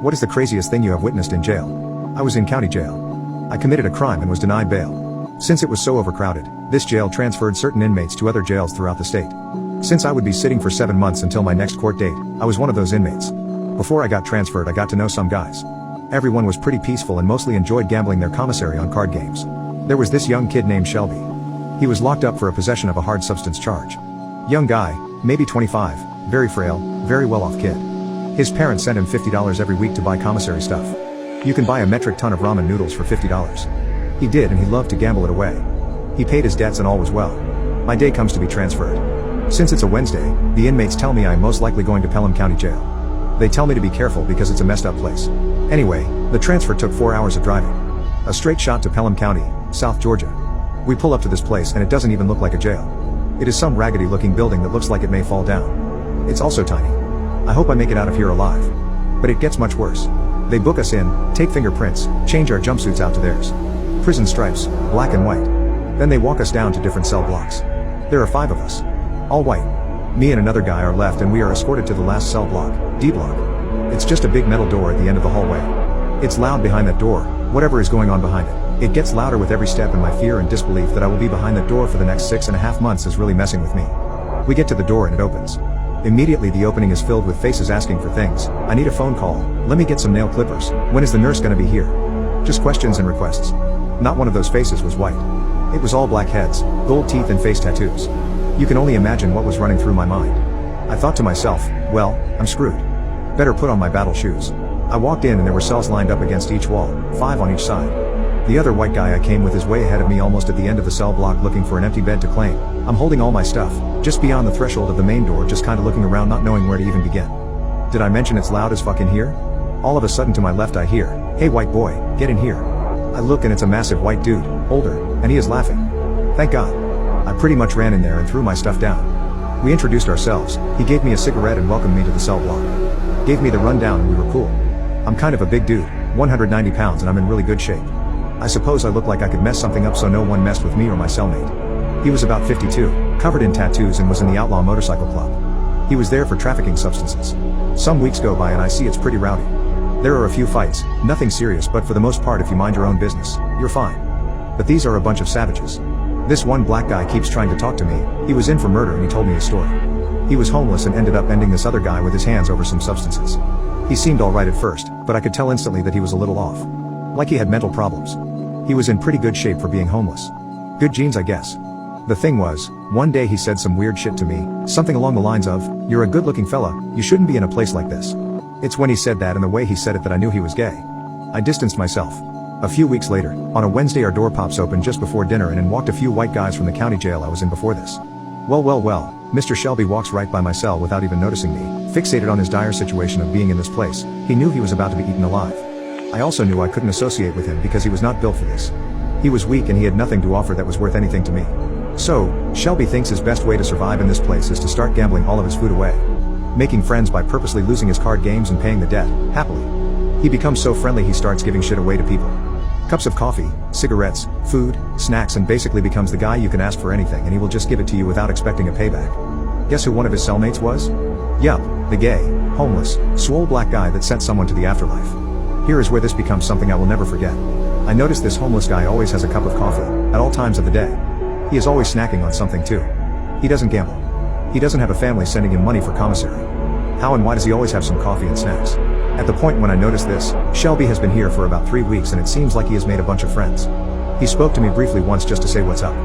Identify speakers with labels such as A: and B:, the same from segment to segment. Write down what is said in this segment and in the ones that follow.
A: What is the craziest thing you have witnessed in jail? I was in county jail. I committed a crime and was denied bail. Since it was so overcrowded, this jail transferred certain inmates to other jails throughout the state. Since I would be sitting for 7 months until my next court date, I was one of those inmates. Before I got transferred, I got to know some guys. Everyone was pretty peaceful and mostly enjoyed gambling their commissary on card games. There was this young kid named Shelby. He was locked up for a possession of a hard substance charge. Young guy, maybe 25, very frail, very well-off kid. His parents sent him $50 every week to buy commissary stuff. You can buy a metric ton of ramen noodles for $50. He did, and he loved to gamble it away. He paid his debts and all was well. My day comes to be transferred. Since it's a Wednesday, the inmates tell me I am most likely going to Pelham County Jail. They tell me to be careful because it's a messed up place. Anyway, the transfer took 4 hours of driving. A straight shot to Pelham County, South Georgia. We pull up to this place and it doesn't even look like a jail. It is some raggedy looking building that looks like it may fall down. It's also tiny. I hope I make it out of here alive. But it gets much worse. They book us in, take fingerprints, change our jumpsuits out to theirs. Prison stripes, black and white. Then they walk us down to different cell blocks. There are 5 of us. All white. Me and another guy are left and we are escorted to the last cell block, D block. It's just a big metal door at the end of the hallway. It's loud behind that door, whatever is going on behind it. It gets louder with every step, and my fear and disbelief that I will be behind that door for the next 6.5 months is really messing with me. We get to the door and it opens. Immediately the opening is filled with faces asking for things. I need a phone call, let me get some nail clippers, when is the nurse gonna be here? Just questions and requests. Not one of those faces was white. It was all black heads, gold teeth and face tattoos. You can only imagine what was running through my mind. I thought to myself, well, I'm screwed. Better put on my battle shoes. I walked in and there were cells lined up against each wall, 5 on each side. The other white guy I came with is way ahead of me, almost at the end of the cell block, looking for an empty bed to claim. I'm holding all my stuff, just beyond the threshold of the main door, just kinda looking around, not knowing where to even begin. Did I mention it's loud as fuck in here? All of a sudden to my left I hear, "Hey white boy, get in here." I look and it's a massive white dude, older, and he is laughing. Thank God. I pretty much ran in there and threw my stuff down. We introduced ourselves, he gave me a cigarette and welcomed me to the cell block. Gave me the rundown and we were cool. I'm kind of a big dude, 190 pounds, and I'm in really good shape. I suppose I looked like I could mess something up, so no one messed with me or my cellmate. He was about 52, covered in tattoos, and was in the Outlaw Motorcycle Club. He was there for trafficking substances. Some weeks go by and I see it's pretty rowdy. There are a few fights, nothing serious, but for the most part if you mind your own business, you're fine. But these are a bunch of savages. This one black guy keeps trying to talk to me. He was in for murder and he told me his story. He was homeless and ended up ending this other guy with his hands over some substances. He seemed alright at first, but I could tell instantly that he was a little off. Like he had mental problems. He was in pretty good shape for being homeless. Good genes, I guess. The thing was, one day he said some weird shit to me, something along the lines of, "You're a good looking fella, you shouldn't be in a place like this." It's when he said that and the way he said it that I knew he was gay. I distanced myself. A few weeks later, on a Wednesday, our door pops open just before dinner and in walked a few white guys from the county jail I was in before this. Well, Mr. Shelby walks right by my cell without even noticing me, fixated on his dire situation of being in this place. He knew he was about to be eaten alive. I also knew I couldn't associate with him because he was not built for this. He was weak and he had nothing to offer that was worth anything to me. So, Shelby thinks his best way to survive in this place is to start gambling all of his food away. Making friends by purposely losing his card games and paying the debt, happily. He becomes so friendly he starts giving shit away to people. Cups of coffee, cigarettes, food, snacks, and basically becomes the guy you can ask for anything and he will just give it to you without expecting a payback. Guess who one of his cellmates was? Yup, the gay, homeless, swole black guy that sent someone to the afterlife. Here is where this becomes something I will never forget. I noticed this homeless guy always has a cup of coffee, at all times of the day. He is always snacking on something too. He doesn't gamble. He doesn't have a family sending him money for commissary. How and why does he always have some coffee and snacks? At the point when I noticed this, Shelby has been here for about 3 weeks and it seems like he has made a bunch of friends. He spoke to me briefly once just to say what's up.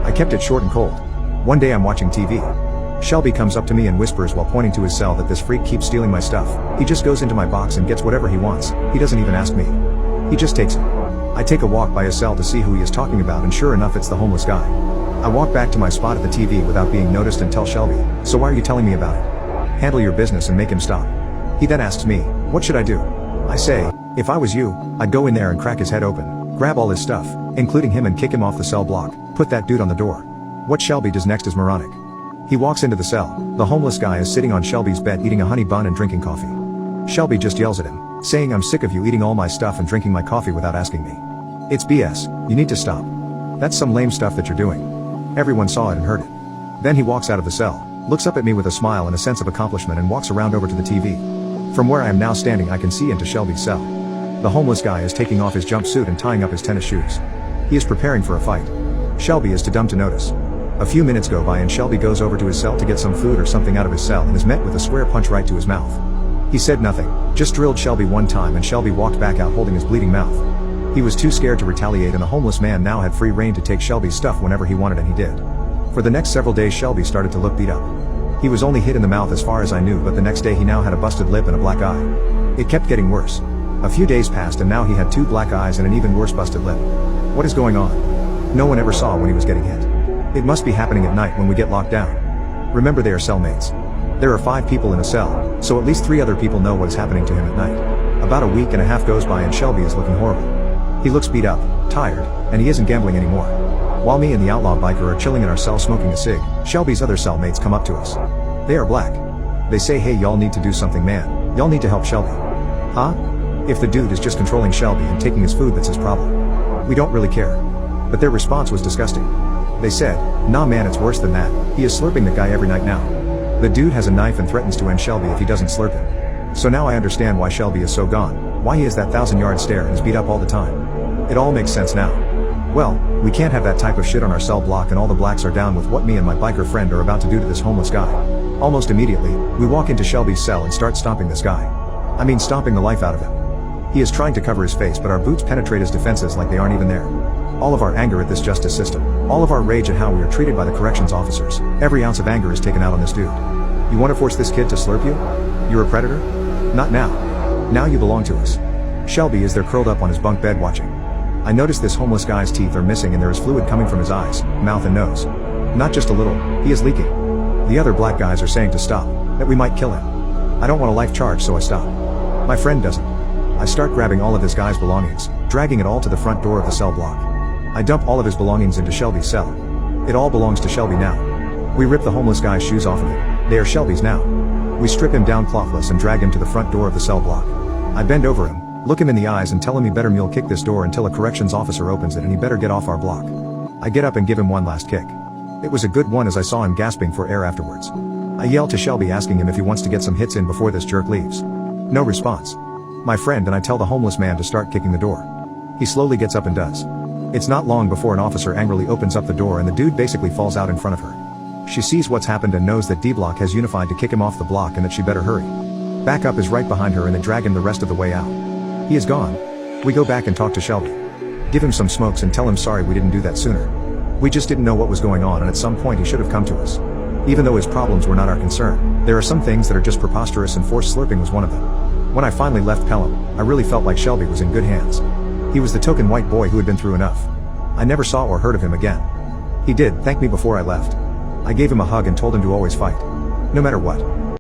A: I kept it short and cold. One day I'm watching TV. Shelby comes up to me and whispers while pointing to his cell that this freak keeps stealing my stuff. He just goes into my box and gets whatever he wants. He doesn't even ask me. He just takes it. I take a walk by his cell to see who he is talking about and sure enough it's the homeless guy. I walk back to my spot at the TV without being noticed and tell Shelby, "So why are you telling me about it? Handle your business and make him stop." He then asks me, "What should I do?" I say, "If I was you, I'd go in there and crack his head open, grab all his stuff, including him, and kick him off the cell block, put that dude on the door." What Shelby does next is moronic. He walks into the cell. The homeless guy is sitting on Shelby's bed eating a honey bun and drinking coffee. Shelby just yells at him, saying, "I'm sick of you eating all my stuff and drinking my coffee without asking me. It's BS, you need to stop. That's some lame stuff that you're doing." Everyone saw it and heard it. Then he walks out of the cell, looks up at me with a smile and a sense of accomplishment and walks around over to the TV. From where I am now standing I can see into Shelby's cell. The homeless guy is taking off his jumpsuit and tying up his tennis shoes. He is preparing for a fight. Shelby is too dumb to notice. A few minutes go by and Shelby goes over to his cell to get some food or something out of his cell and is met with a square punch right to his mouth. He said nothing, just drilled Shelby one time and Shelby walked back out holding his bleeding mouth. He was too scared to retaliate and the homeless man now had free rein to take Shelby's stuff whenever he wanted and he did. For the next several days Shelby started to look beat up. He was only hit in the mouth as far as I knew, but the next day he now had a busted lip and a black eye. It kept getting worse. A few days passed and now he had 2 black eyes and an even worse busted lip. What is going on? No one ever saw when he was getting hit. It must be happening at night when we get locked down. Remember, they are cellmates. There are 5 people in a cell, so at least 3 other people know what is happening to him at night. About a week and a half goes by and Shelby is looking horrible. He looks beat up, tired, and he isn't gambling anymore. While me and the outlaw biker are chilling in our cell smoking a cig, Shelby's other cellmates come up to us. They are black. They say, "Hey, y'all need to do something, man. Y'all need to help Shelby." Huh? If the dude is just controlling Shelby and taking his food, that's his problem. We don't really care. But their response was disgusting. They said, "Nah man, it's worse than that. He is slurping the guy every night now. The dude has a knife and threatens to end Shelby if he doesn't slurp him." So now I understand why Shelby is so gone, why he has that 1,000-yard stare and is beat up all the time. It all makes sense now. Well, we can't have that type of shit on our cell block and all the blacks are down with what me and my biker friend are about to do to this homeless guy. Almost immediately, we walk into Shelby's cell and start stomping this guy. I mean stomping the life out of him. He is trying to cover his face but our boots penetrate his defenses like they aren't even there. All of our anger at this justice system, all of our rage at how we are treated by the corrections officers, every ounce of anger is taken out on this dude. You want to force this kid to slurp you? You're a predator? Not now. Now you belong to us. Shelby is there curled up on his bunk bed watching. I notice this homeless guy's teeth are missing and there is fluid coming from his eyes, mouth and nose. Not just a little, he is leaking. The other black guys are saying to stop, that we might kill him. I don't want a life charge so I stop. My friend doesn't. I start grabbing all of this guy's belongings, dragging it all to the front door of the cell block. I dump all of his belongings into Shelby's cell. It all belongs to Shelby now. We rip the homeless guy's shoes off of him. They are Shelby's now. We strip him down clothless and drag him to the front door of the cell block. I bend over him, look him in the eyes and tell him he better mule kick this door until a corrections officer opens it and he better get off our block. I get up and give him one last kick. It was a good one as I saw him gasping for air afterwards. I yell to Shelby asking him if he wants to get some hits in before this jerk leaves. No response. My friend and I tell the homeless man to start kicking the door. He slowly gets up and does. It's not long before an officer angrily opens up the door and the dude basically falls out in front of her. She sees what's happened and knows that D-Block has unified to kick him off the block and that she better hurry. Backup is right behind her and they drag him the rest of the way out. He is gone. We go back and talk to Shelby. Give him some smokes and tell him sorry we didn't do that sooner. We just didn't know what was going on and at some point he should have come to us. Even though his problems were not our concern, there are some things that are just preposterous and forced slurping was one of them. When I finally left Pelham, I really felt like Shelby was in good hands. He was the token white boy who had been through enough. I never saw or heard of him again. He did thank me before I left. I gave him a hug and told him to always fight. No matter what.